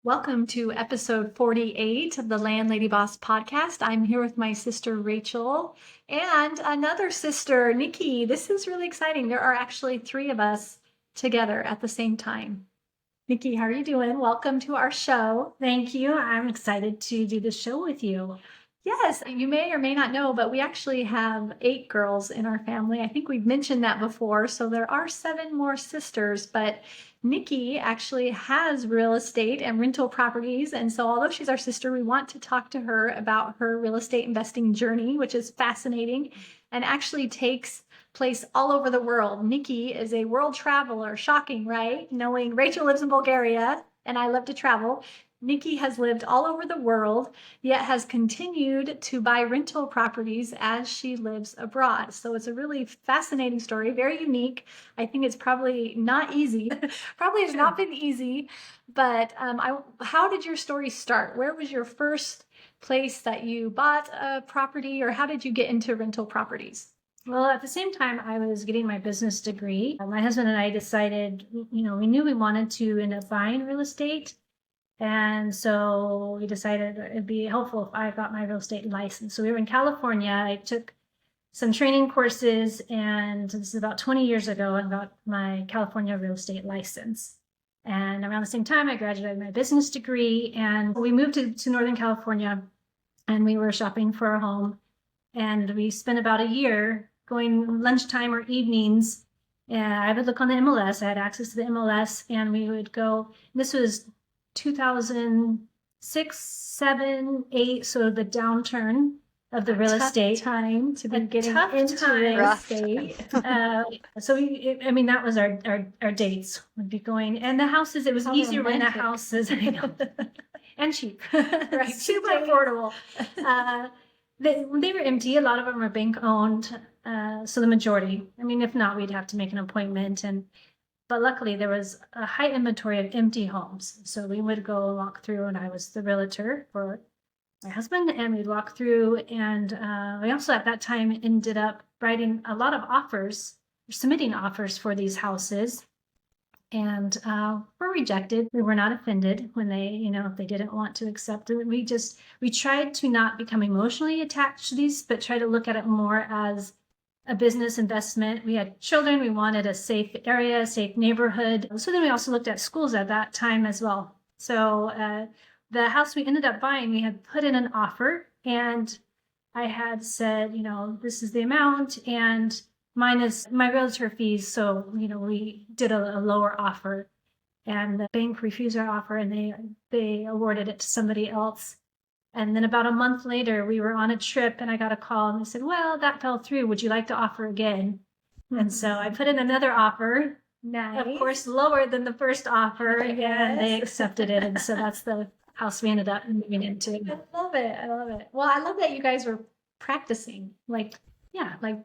Welcome to episode 48 of the Landlady Boss podcast. I'm here with my sister Rachel and another sister, Nikki. This is really exciting. There are actually three of us together at the same time. Nikki, how are you doing? Welcome to our show. Thank you. I'm excited to do the show with you. Yes, you may or may not know, but we actually have 8 girls in our family. I think we've mentioned that before. So there are 7 more sisters, but Nikki actually has real estate and rental properties. And so although she's our sister, we want to talk to her about her real estate investing journey, which is fascinating and actually takes place all over the world. Nikki is a world traveler. Shocking, right? Knowing Rachel lives in Bulgaria and I love to travel. Nikki has lived all over the world, yet has continued to buy rental properties as she lives abroad. So it's a really fascinating story, very unique. I think it's probably not easy. Probably has not been easy, but how did your story start? Where was your first place that you bought a property, or how did you get into rental properties? Well, at the same time, I was getting my business degree. My husband and I decided, we knew we wanted to end up buying real estate. And so we decided it'd be helpful if I got my real estate license. So we were in California. I took some training courses, and this is about 20 years ago, I got my California real estate license. And around the same time, I graduated my business degree, and we moved to Northern California, and we were shopping for a home. And we spent about a year going lunchtime or evenings. And I would look on the MLS. I had access to the MLS, and we would go. This was 2006, 7, 8, so the downturn of the real estate time to be getting into time. real estate. So that was our dates would be going, and the houses. It was easier when the houses and cheap, Right, super affordable. They were empty. A lot of them were bank owned. So the majority. If not, we'd have to make an appointment. But luckily, there was a high inventory of empty homes. So we would go walk through, and I was the realtor for my husband, and we'd walk through. And we also, at that time, ended up writing a lot of offers, submitting offers for these houses. And were rejected. We were not offended when if they didn't want to accept it. We tried to not become emotionally attached to these, but try to look at it more as a business investment. We had children. We wanted a safe area, a safe neighborhood. So then we also looked at schools at that time as well. So the house we ended up buying, we had put in an offer, and I had said, this is the amount, and minus my realtor fees. So, we did a lower offer, and the bank refused our offer, and they awarded it to somebody else. And then about a month later, we were on a trip, and I got a call, and they said, well, that fell through. Would you like to offer again? Mm-hmm. And so I put in another offer, nice. Of course, lower than the first offer, and they accepted it. And so that's the house we ended up moving into. I love it. Well, I love that you guys were practicing, like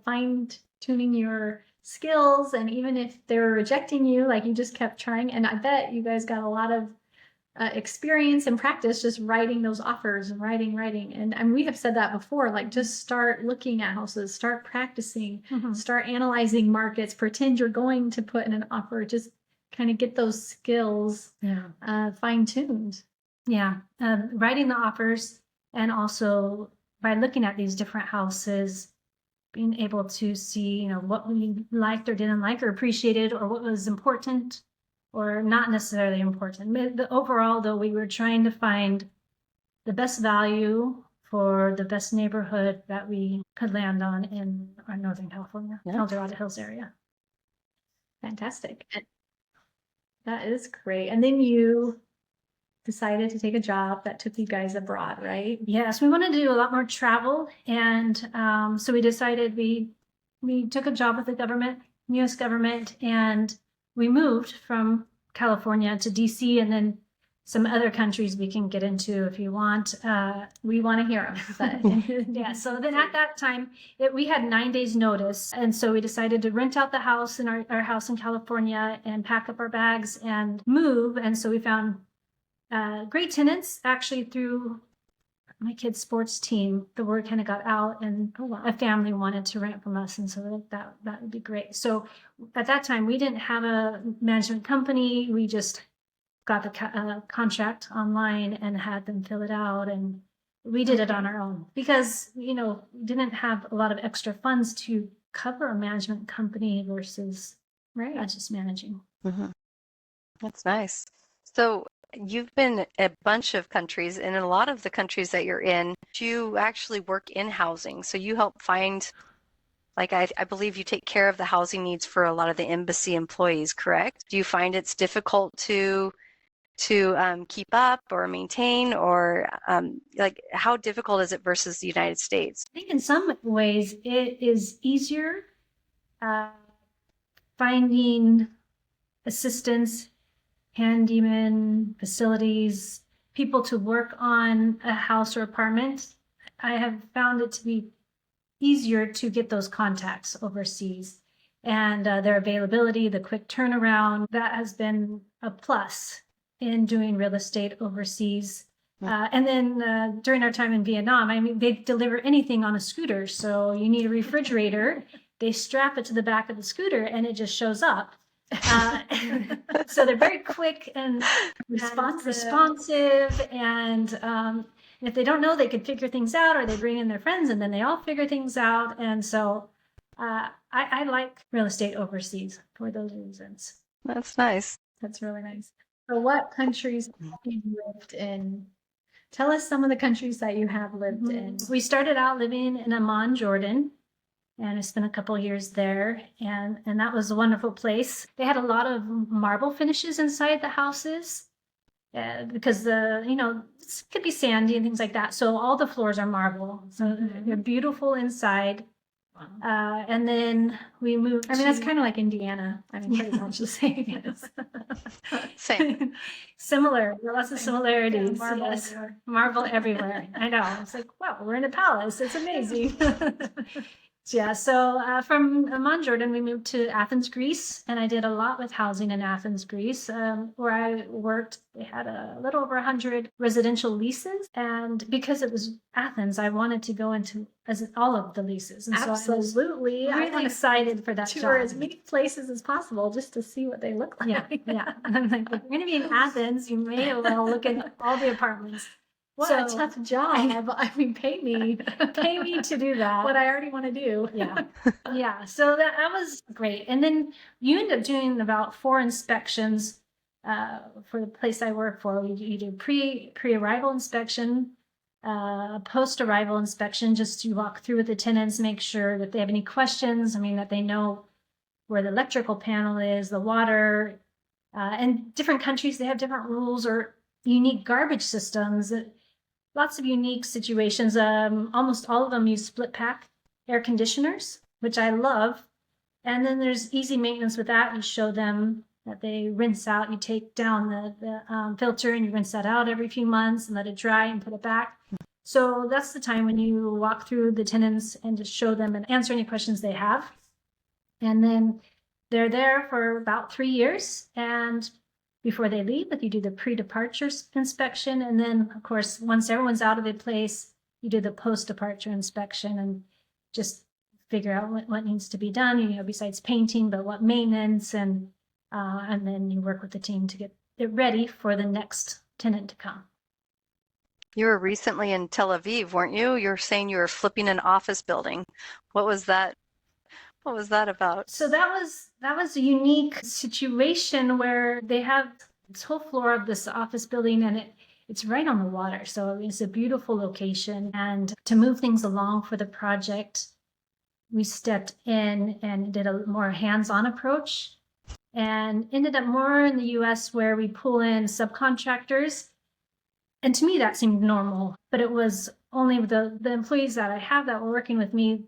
fine-tuning your skills, and even if they were rejecting you, like you just kept trying. And I bet you guys got a lot of experience and practice just writing those offers and writing. And we have said that before, like just start looking at houses, start practicing, start analyzing markets, pretend you're going to put in an offer, just kind of get those skills fine-tuned. Yeah, writing the offers, and also by looking at these different houses, being able to see, what we liked or didn't like or appreciated, or what was important or not necessarily important. Overall, though, we were trying to find the best value for the best neighborhood that we could land on in our Northern California, El Dorado Hills area. Fantastic. That is great. And then you decided to take a job that took you guys abroad, right? Yes, we wanted to do a lot more travel, and so we decided we took a job with the government, U.S. government, and we moved from California to D.C. and then some other countries we can get into if you want. We want to hear them. Yeah. So then at that time, we had 9 days notice, and so we decided to rent out the house in our house in California and pack up our bags and move. And so we found great tenants, actually, through my kid's sports team. The word kind of got out, and a family wanted to rent from us, and so that would be great. So at that time, we didn't have a management company. We just got the contract online and had them fill it out, and we did it on our own because, we didn't have a lot of extra funds to cover a management company versus just managing. Mm-hmm. That's nice. So you've been in a bunch of countries, and in a lot of the countries that you're in, you actually work in housing. So you help find, like I believe you take care of the housing needs for a lot of the embassy employees, correct? Do you find it's difficult to keep up or maintain, or like how difficult is it versus the United States? I think in some ways it is easier finding assistants, handymen, facilities, people to work on a house or apartment. I have found it to be easier to get those contacts overseas, and their availability, the quick turnaround, that has been a plus in doing real estate overseas. And then during our time in Vietnam, I mean, they deliver anything on a scooter. So you need a refrigerator, they strap it to the back of the scooter and it just shows up. So they're very quick and responsive, and if they don't know, they could figure things out, or they bring in their friends and then they all figure things out. And so I like real estate overseas for those reasons. That's nice. That's really nice. So what countries have you lived in? Tell us some of the countries that you have lived in. We started out living in Amman, Jordan, and I spent a couple of years there, and that was a wonderful place. They had a lot of marble finishes inside the houses because it could be sandy and things like that. So all the floors are marble. So they're beautiful inside. And then we moved. That's kind of like Indiana. Pretty much the same. Same. Similar. Lots of similarities. Yeah, marble yes. everywhere. Marble everywhere. I know. It's like, wow, we're in a palace. It's amazing. Yeah, so from Amman, Jordan, we moved to Athens, Greece, and I did a lot with housing in Athens, Greece, where I worked. They had a little over 100 residential leases, and because it was Athens, I wanted to go into all of the leases. And Absolutely. So I'm excited for that tour job. as many places as possible just to see what they look like. Yeah. And I'm like, if you're going to be in Athens, you may as well look at all the apartments. What a tough job. Pay me. Pay me to do that. What I already want to do. Yeah. So that was great. And then you end up doing about 4 inspections for the place I work for. You do pre-arrival inspection, post-arrival inspection, just to walk through with the tenants, make sure that they have any questions. That they know where the electrical panel is, the water. And different countries, they have different rules or unique garbage systems. Lots of unique situations. Almost all of them use split pack air conditioners, which I love. And then there's easy maintenance with that. You show them that they rinse out. You take down the filter and you rinse that out every few months and let it dry and put it back. So that's the time when you walk through the tenants and just show them and answer any questions they have. And then they're there for about 3 years. And before they leave, you do the pre-departure inspection. And then, of course, once everyone's out of the place, you do the post-departure inspection and just figure out what needs to be done, besides painting, but what maintenance, and then you work with the team to get it ready for the next tenant to come. You were recently in Tel Aviv, weren't you? You were saying you were flipping an office building. What was that? What was that about? So that was a unique situation where they have this whole floor of this office building, and it's right on the water. So it's a beautiful location. And to move things along for the project, we stepped in and did a more hands-on approach, and ended up more in the US where we pull in subcontractors. And to me, that seemed normal, but it was only the employees that I have that were working with me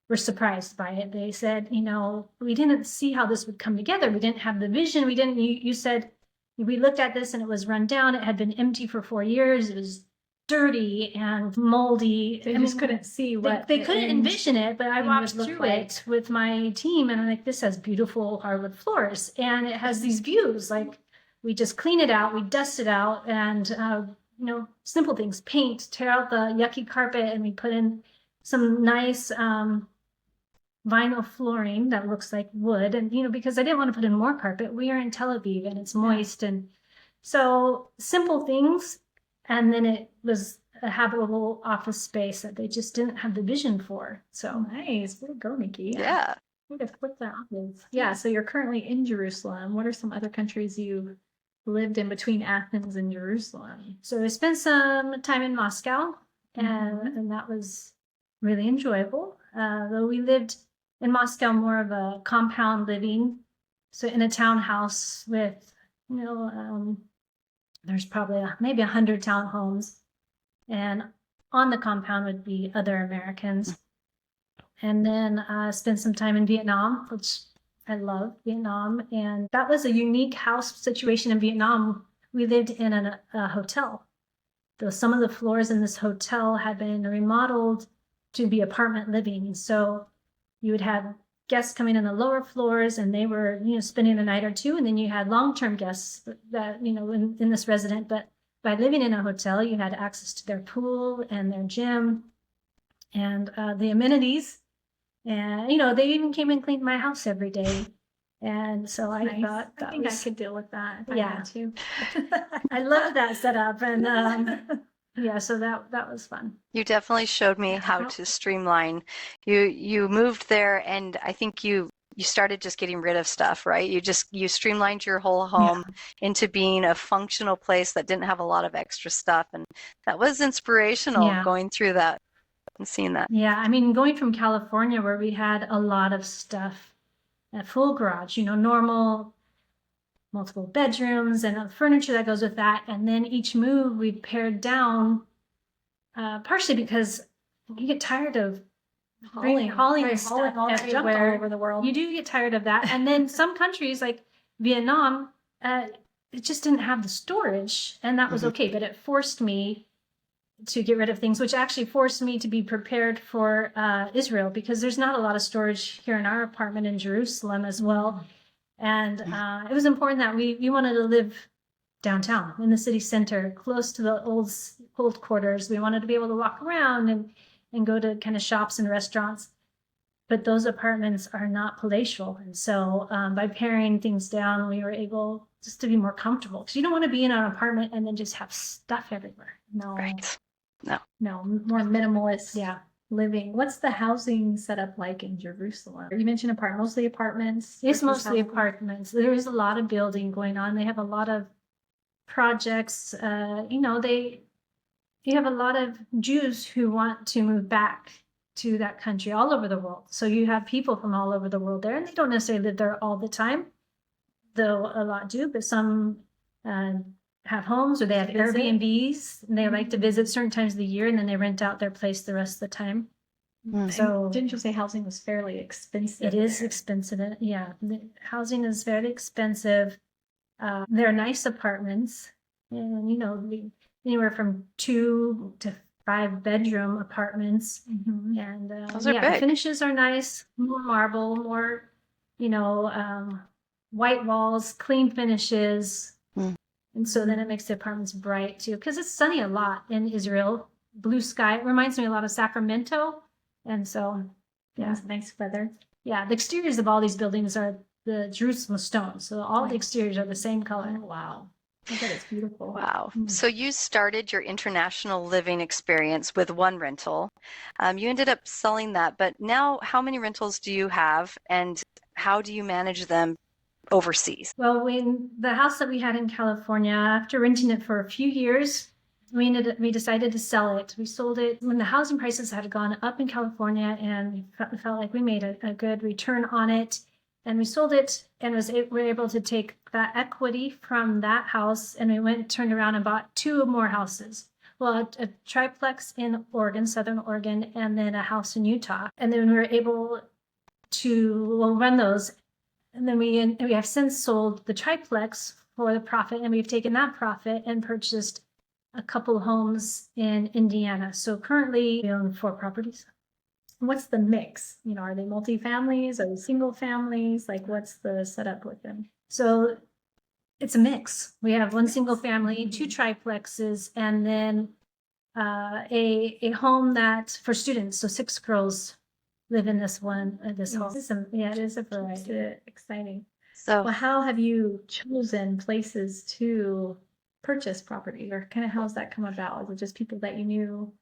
were surprised by it. They said, we didn't see how this would come together. We didn't have the vision. You said, we looked at this and it was run down. It had been empty for 4 years. It was dirty and moldy. They just couldn't see what they couldn't envision it, but I walked through it with my team and I'm like, this has beautiful hardwood floors and it has these views. Like, we just clean it out, we dust it out, and simple things, paint, tear out the yucky carpet, and we put in some nice vinyl flooring that looks like wood. And because I didn't want to put in more carpet. We are in Tel Aviv and it's moist, and So simple things, and then it was a habitable office space that they just didn't have the vision for. So Nice. Way to go, Nikki. Yeah. Way to flip that off. Yeah, so you're currently in Jerusalem. What are some other countries you lived in between Athens and Jerusalem? So I spent some time in Moscow, Mhm. and that was really enjoyable. Though we lived in Moscow more of a compound living, so in a townhouse with, there's probably maybe 100 townhomes, and on the compound would be other Americans. And then spent some time in Vietnam, which I love Vietnam. And that was a unique house situation in Vietnam. We lived in a hotel. Though some of the floors in this hotel had been remodeled to be apartment living. So you would have guests coming in the lower floors, and they were, spending a night or two. And then you had long-term guests that, in this resident. But by living in a hotel, you had access to their pool and their gym and the amenities. And, they even came and cleaned my house every day. And so I Nice. thought I that think I was, could deal with that if I Yeah. had to. I loved that setup. And yeah, so that was fun. You definitely showed me how to streamline. You moved there, and I think you started just getting rid of stuff, right? You streamlined your whole home into being a functional place that didn't have a lot of extra stuff, and that was inspirational Yeah. going through that and seeing that. Yeah, I mean, going from California where we had a lot of stuff, a full garage, normal, multiple bedrooms and the furniture that goes with that. And then each move we pared down, partially because you get tired of hauling stuff all that junk all everywhere. over the world. You do get tired of that. And then some countries like Vietnam, it just didn't have the storage, and that was okay. But it forced me to get rid of things, which actually forced me to be prepared for Israel, because there's not a lot of storage here in our apartment in Jerusalem as well. And it was important that we wanted to live downtown in the city center, close to the old quarters. We wanted to be able to walk around and go to kind of shops and restaurants. But those apartments are not palatial. And so by paring things down, we were able just to be more comfortable, because you don't want to be in an apartment and then just have stuff everywhere. No. Right. No, more minimalist Yeah. living. What's the housing setup like in Jerusalem? You mentioned mostly apartments. It's versus mostly housing? apartments. There is a lot of building going on. They have a lot of projects. They have a lot of Jews who want to move back to that country all over the world. So you have people from all over the world there, and they don't necessarily live there all the time, though a lot do. But some have homes, or they have Visit. Airbnbs, and they like to visit certain times of the year, and then they rent out their place the rest of the time. And So didn't you say housing was fairly expensive? it is there? expensive. Yeah, the housing is very expensive. They're nice apartments, and anywhere from 2 to 5 bedroom apartments. Mhm. And Those are the big. finishes are nice, more marble, more, white walls, clean finishes. Mm. And so then it makes the apartments bright too, because it's sunny a lot in Israel. Blue sky. It reminds me a lot of Sacramento. And so, Yeah, nice weather. yeah, the exteriors of all these buildings are the Jerusalem stone. So all the Right. exteriors are the same color. Oh, wow. I bet it's beautiful. Wow. Mm. So you started your international living experience with one rental. You ended up selling that, but now how many rentals do you have, and how do you manage them overseas? Well, when the house that we had in California, after renting it for a few years, we decided to sell it. We sold it when the housing prices had gone up in California, and we felt like we made a good return on it. And we sold it, and we were able to take that equity from that house, and we turned around and bought 2 more houses. Well, a triplex in Oregon, Southern Oregon, and then a house in Utah. And then we were able to run those. And then we have since sold the triplex for the profit, and we've taken that profit and purchased a couple homes in Indiana. So currently we own 4 properties. What's the mix? Are they multi-families? Are they single families? Like, what's the setup with them? So it's a mix. We have 1 single family, 2 triplexes, and then a home that for students. So 6 girls live in this home. It is a variety. Exciting. So Well, how have you chosen places to purchase property, or kind of how's that come about? Is it just people that you knew?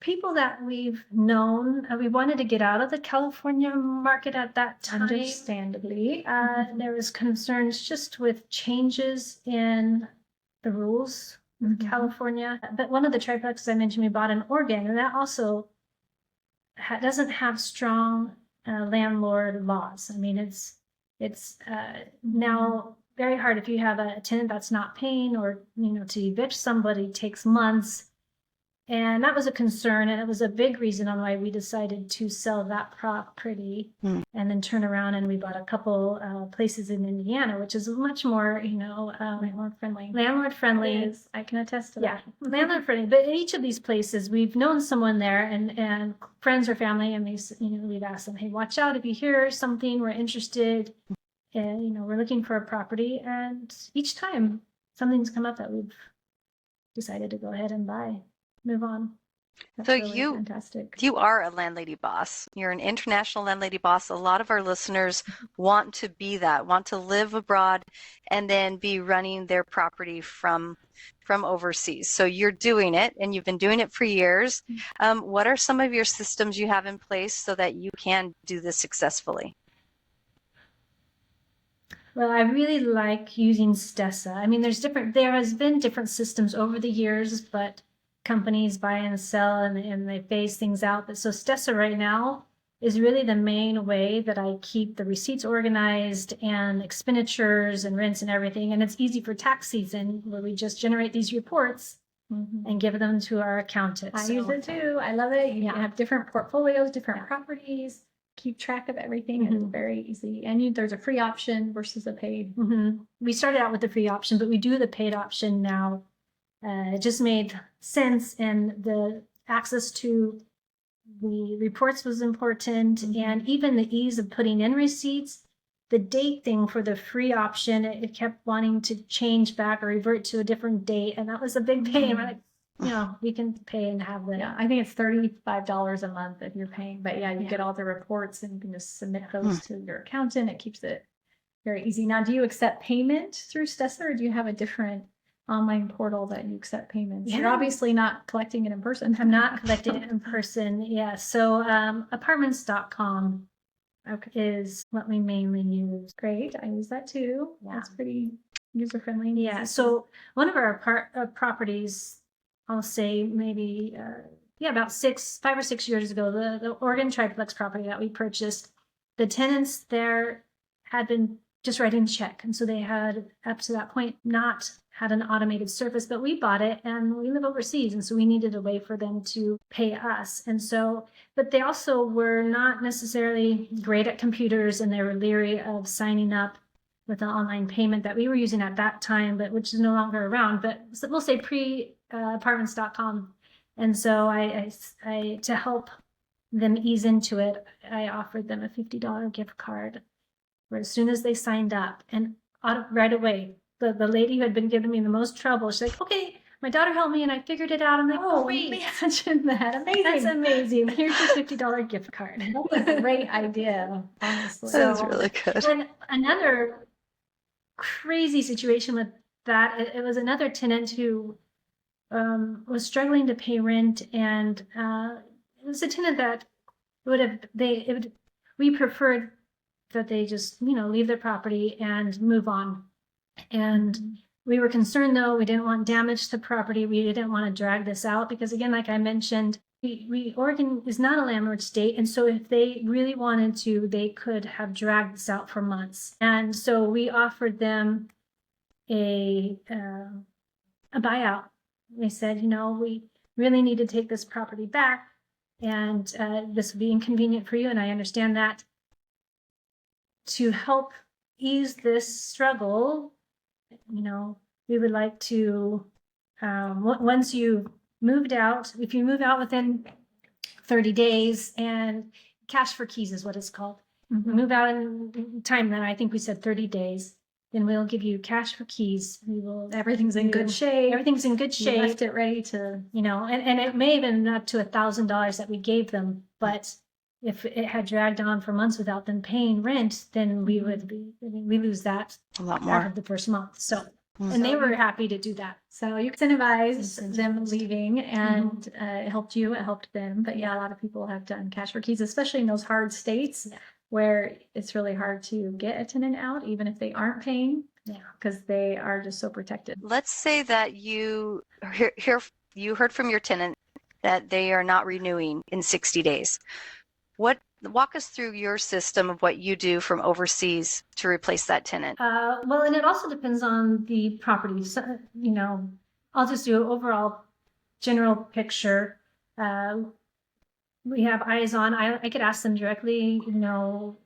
People that we've known, we wanted to get out of the California market at that time. Understandably. There was concerns just with changes in the rules of California. But one of the triplexes I mentioned we bought in Oregon, and that also doesn't have strong landlord laws. I mean, it's now very hard if you have a tenant that's not paying, or to evict somebody takes months. And that was a concern, and it was a big reason on why we decided to sell that property and then turn around, and we bought a couple places in Indiana, which is much more, Landlord friendly. landlord friendly. It is. I can attest to Yeah, that. landlord friendly. But in each of these places, we've known someone there, and friends or family, and we've asked them, hey, watch out if you hear something, we're interested, and we're looking for a property. And each time something's come up that we've decided to go ahead and buy. Move on. That's So really fantastic. you are a landlady boss. You're an international landlady boss. A lot of our listeners want to be that, want to live abroad and then be running their property from overseas. So you're doing it, and you've been doing it for years. What are some of your systems you have in place so that you can do this successfully? Well, I really like using Stessa. I mean, there has been different systems over the years, but companies buy and sell, and they phase things out. But so Stessa right now is really the main way that I keep the receipts organized and expenditures and rents and everything. And it's easy for tax season, where we just generate these reports and give them to our accountant. I use it too. I love it. You can have different portfolios, different properties, keep track of everything. It's very easy. And there's a free option versus a paid. We started out with the free option, but we do the paid option now. It just made sense, and the access to the reports was important, and even the ease of putting in receipts. The date thing for the free option, it kept wanting to change back or revert to a different date, and that was a big pain. We're like, we can pay and have the. Yeah, I think it's $35 a month if you're paying, but you get all the reports, and you can just submit those to your accountant. It keeps it very easy. Now, do you accept payment through Stessa, or do you have a different online portal that you accept payments? You're obviously not collecting it in person. I'm not collecting it in person. Yeah. So apartments.com is what we mainly use. Great. I use that too. Yeah. It's pretty user friendly. Yeah. So one of our properties, I'll say maybe about 5 or 6 years ago, the Oregon triplex property that we purchased, the tenants there had been just writing a check, and so they had up to that point not had an automated service, but we bought it, and we live overseas, and so we needed a way for them to pay us. And so, but they also were not necessarily great at computers, and they were leery of signing up with an online payment that we were using at that time, but which is no longer around, but we'll say pre-apartments.com. And so I to help them ease into it, I offered them a $50 gift card where as soon as they signed up, and right away, the lady who had been giving me the most trouble, she's like, okay, my daughter helped me and I figured it out. I'm like, oh, great. imagine that. Amazing. That's amazing. Here's your $50 gift card. That's a great idea, honestly. That's really good. And another crazy situation with that, it was another tenant who was struggling to pay rent, and it was a tenant that we preferred that they just, leave their property and move on. And we were concerned, though, we didn't want damage to the property. We didn't want to drag this out because, again, like I mentioned, Oregon is not a landlord state. And so if they really wanted to, they could have dragged this out for months. And so we offered them a buyout. We said, we really need to take this property back, and this would be inconvenient for you, and I understand that. To help ease this struggle, we would like to, once you moved out, if you move out within 30 days, and cash for keys is what it's called. Move out in time, then I think we said 30 days, then we'll give you cash for keys. Everything's in good shape. Everything's in good shape. You left it ready to, and it may have been up to $1,000 that we gave them, but if it had dragged on for months without them paying rent, then we lose that a lot half more. of the first month. So And they were happy to do that. So you incentivize Incentivized. them leaving, and it helped you, it helped them. But yeah, a lot of people have done cash for keys, especially in those hard states where it's really hard to get a tenant out, even if they aren't paying, because they are just so protected. Let's say that you heard from your tenant that they are not renewing in 60 days. Walk us through your system of what you do from overseas to replace that tenant. Well, and it also depends on the property. So, I'll just do an overall general picture. We have eyes on. I could ask them directly,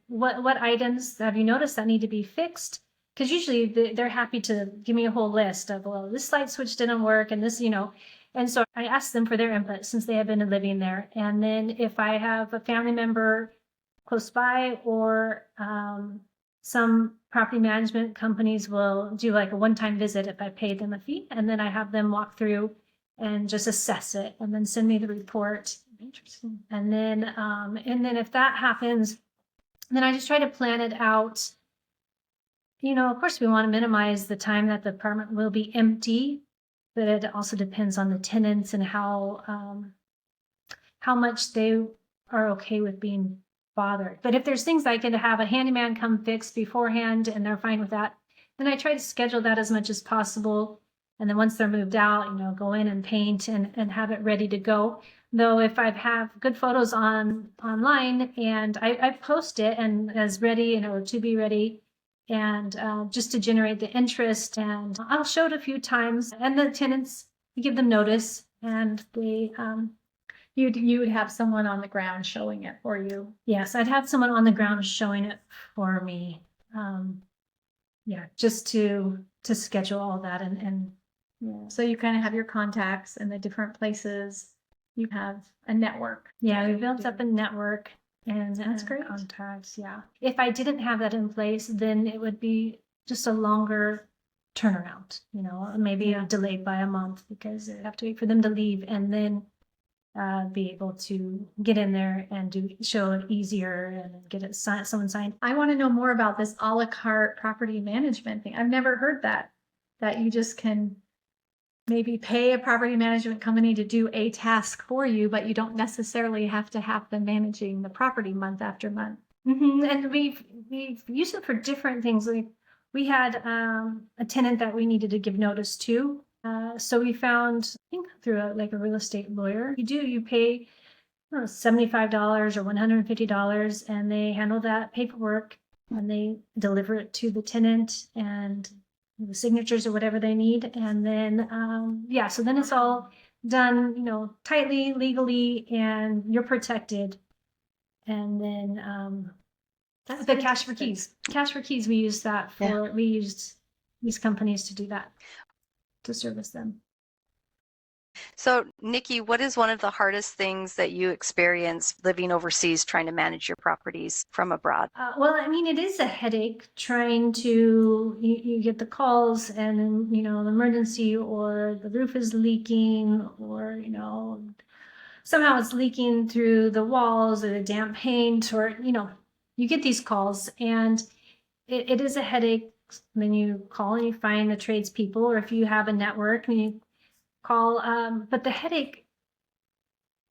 what items have you noticed that need to be fixed? Because usually they're happy to give me a whole list of, well, this light switch didn't work, and this, And so I ask them for their input since they have been living there. And then if I have a family member close by, or some property management companies will do like a one-time visit if I pay them a fee, and then I have them walk through and just assess it and then send me the report. Interesting. And then if that happens, then I just try to plan it out. Of course we want to minimize the time that the apartment will be empty, but it also depends on the tenants and how much they are okay with being bothered. But if there's things I can have a handyman come fix beforehand and they're fine with that, then I try to schedule that as much as possible. And then once they're moved out, go in and paint and have it ready to go. Though if I have good photos online and I post it and as ready or to be ready, and just to generate the interest, and I'll show it a few times, and the tenants, give them notice, and they you would have someone on the ground showing it for you. Yes, I'd have someone on the ground showing it for me. Just to schedule all that and So you kind of have your contacts in the different places. You have a network. Yeah, we built up a network. And that's great. Contacts, yeah. If I didn't have that in place, then it would be just a longer turnaround, maybe delayed by a month, because I have to wait for them to leave and then be able to get in there and show it easier and get it someone signed. I want to know more about this a la carte property management thing. I've never heard that you just can maybe pay a property management company to do a task for you, but you don't necessarily have to have them managing the property month after month. Mm-hmm. And we've used it for different things. Like we had a tenant that we needed to give notice to. So we found, I think through a real estate lawyer, you pay $75 or $150, and they handle that paperwork and they deliver it to the tenant and the signatures or whatever they need. And then, so then it's all done, tightly, legally, and you're protected. And then, That's the cash for keys. Cash for keys, we used that for, we used these companies to do that, to service them. So, Nikki, what is one of the hardest things that you experience living overseas, trying to manage your properties from abroad? Well, I mean, it is a headache trying to, you get the calls and then, an emergency, or the roof is leaking, or, somehow it's leaking through the walls, or the damp paint, or, you get these calls, and it is a headache. Then you call and you find the tradespeople, or if you have a network, and you call, but the headache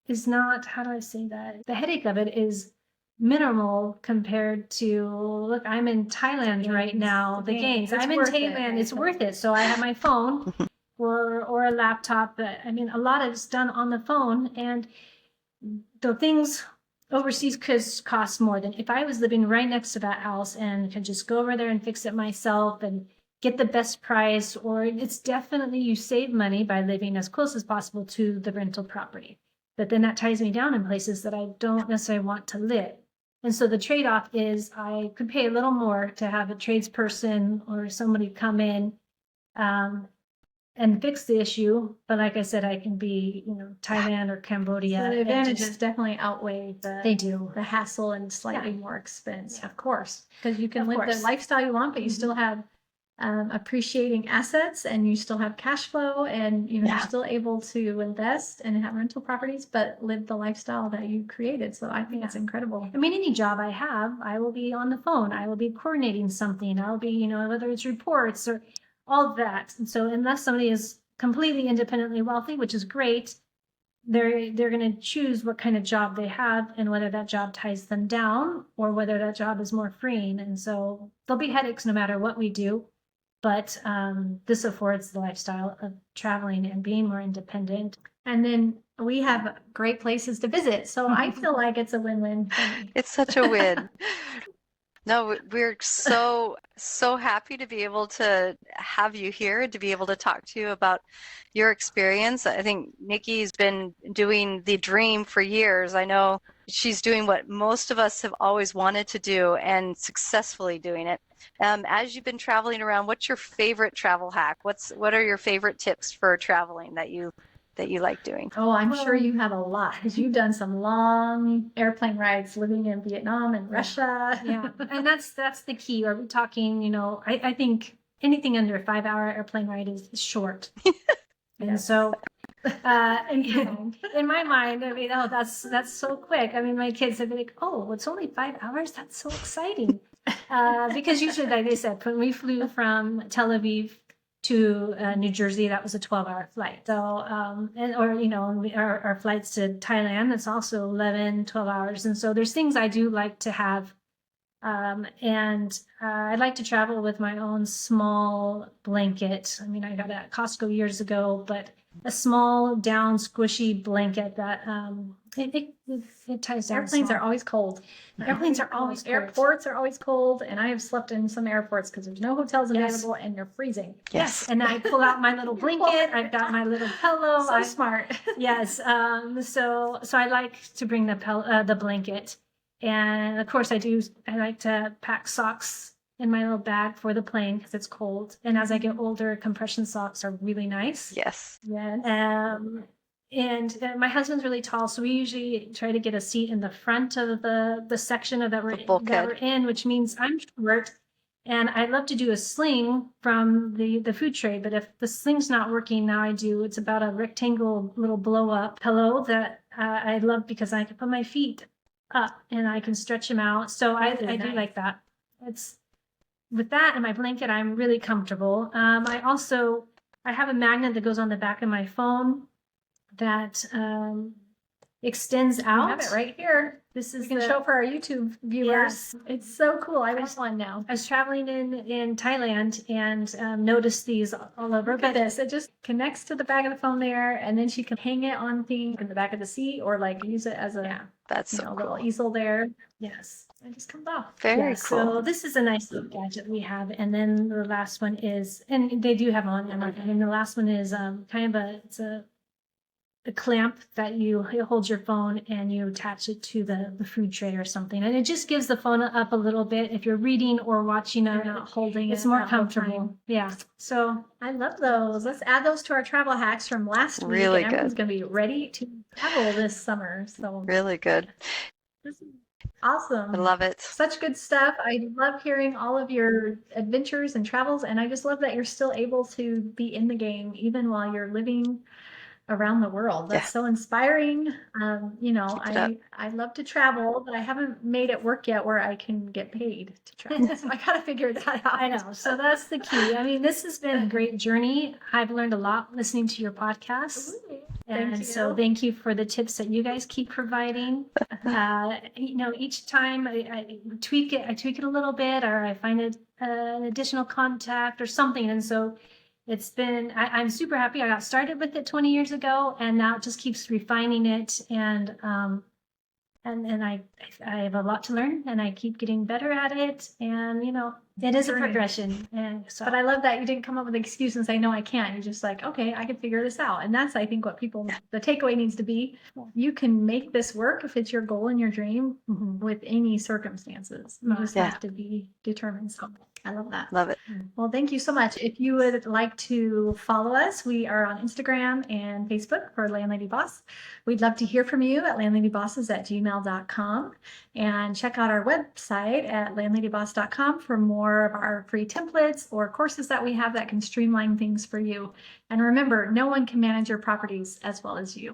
is not, how do I say that? The headache of it is minimal compared to, look, I'm in Thailand right now, the games. I'm in Thailand, it's worth it. So I have my phone or a laptop, but I mean, a lot of it's done on the phone, and the things overseas could cost more than if I was living right next to that house and could just go over there and fix it myself and get the best price. Or it's definitely, you save money by living as close as possible to the rental property. But then that ties me down in places that I don't necessarily want to live. And so the trade-off is I could pay a little more to have a tradesperson or somebody come in and fix the issue. But like I said, I can be, Thailand or Cambodia. So the advantages definitely outweigh the hassle and slightly more expense, of course, because you can Of live course. the lifestyle you want, but you still have appreciating assets, and you still have cash flow, and you're still able to invest and have rental properties, but live the lifestyle that you created. So I think it's incredible. I mean, any job I have, I will be on the phone. I will be coordinating something. I'll be, whether it's reports or all of that. And so unless somebody is completely independently wealthy, which is great, they're going to choose what kind of job they have and whether that job ties them down or whether that job is more freeing. And so there'll be headaches no matter what we do. But this affords the lifestyle of traveling and being more independent. And then we have great places to visit. So I feel like it's a win-win for me. It's such a win. No, we're so happy to be able to have you here, to be able to talk to you about your experience. I think Nikki's been doing the dream for years. I know she's doing what most of us have always wanted to do and successfully doing it. As you've been traveling around, what's your favorite travel hack? What are your favorite tips for traveling that you like doing? Oh, I'm sure you have a lot because you've done some long airplane rides living in Vietnam and Russia. Yeah, and that's the key. Are we talking, I think anything under a 5-hour airplane ride is short. And Yes. so in my mind, I mean, oh, that's so quick. I mean, my kids would be like, oh, it's only 5 hours? That's so exciting. Because usually, like I said, when we flew from Tel Aviv to New Jersey, that was a 12-hour flight. So, our flights to Thailand, that's also 11, 12 hours. And so there's things I do like to have. I like to travel with my own small blanket. I mean, I got it at Costco years ago, but a small down squishy blanket that it ties down. Airplanes small. are always cold. Airplanes are always cold. Airports are always cold, and I have slept in some airports because there's no hotels Yes. available and you're freezing. Yes, and I pull out my little blanket. I've got my little pillow. So smart. Yes. So I like to bring the blanket, and of course I like to pack socks in my little bag for the plane because it's cold. And as I get older, compression socks are really nice. Yes. Yes. And my husband's really tall, so we usually try to get a seat in the front of the section that we're in, which means I'm short. And I love to do a sling from the food tray, but if the sling's not working, now it's about a rectangle little blow up pillow that I love because I can put my feet up and I can stretch them out. So I do nice. like that. With that and my blanket, I'm really comfortable. I have a magnet that goes on the back of my phone that extends out. I have it right here. This is We can show for our YouTube viewers. Yes. It's so cool. I want one now. I was traveling in Thailand and noticed these all over. Look at this. It just connects to the back of the phone there, and then she can hang it on things in the back of the seat or like use it as a That's so little cool. easel there. Yes. It just comes off. Very So cool. this is a nice little gadget we have. And then the last one is, and they do have them on Amazon. And the last one is it's a clamp that it holds your phone and you attach it to the food tray or something. And it just gives the phone up a little bit. If you're reading or watching You're not holding it's it more that whole comfortable. time. Yeah. So I love those. Let's add those to our travel hacks from last week. Really and everyone's good. going to be ready to travel this summer. So Really good. this is awesome. I love it. Such good stuff. I love hearing all of your adventures and travels, and I just love that you're still able to be in the game even while you're living around the world. That's so inspiring. Keep it up. I love to travel, but I haven't made it work yet where I can get paid to travel. So I gotta figure that out. I know. So that's the key. I mean, this has been a great journey. I've learned a lot listening to your podcast. Absolutely. And Thank so you. thank you for the tips that you guys keep providing. Each time I tweak it a little bit, or I find an additional contact or something. And so it's been, I'm super happy. I got started with it 20 years ago, and now it just keeps refining it. And I have a lot to learn, and I keep getting better at it. And it is a Great. progression. And so, But I love that you didn't come up with an excuse and say, no, I can't. You're just like, okay, I can figure this out. And that's, I think, what the takeaway needs to be. You can make this work if it's your goal and your dream with any circumstances. You just have to be determined. So I love that. Love it. Well, thank you so much. If you would like to follow us, we are on Instagram and Facebook for Landlady Boss. We'd love to hear from you at landladybosses@gmail.com, and check out our website at landladyboss.com for more of our free templates or courses that we have that can streamline things for you. And remember, no one can manage your properties as well as you.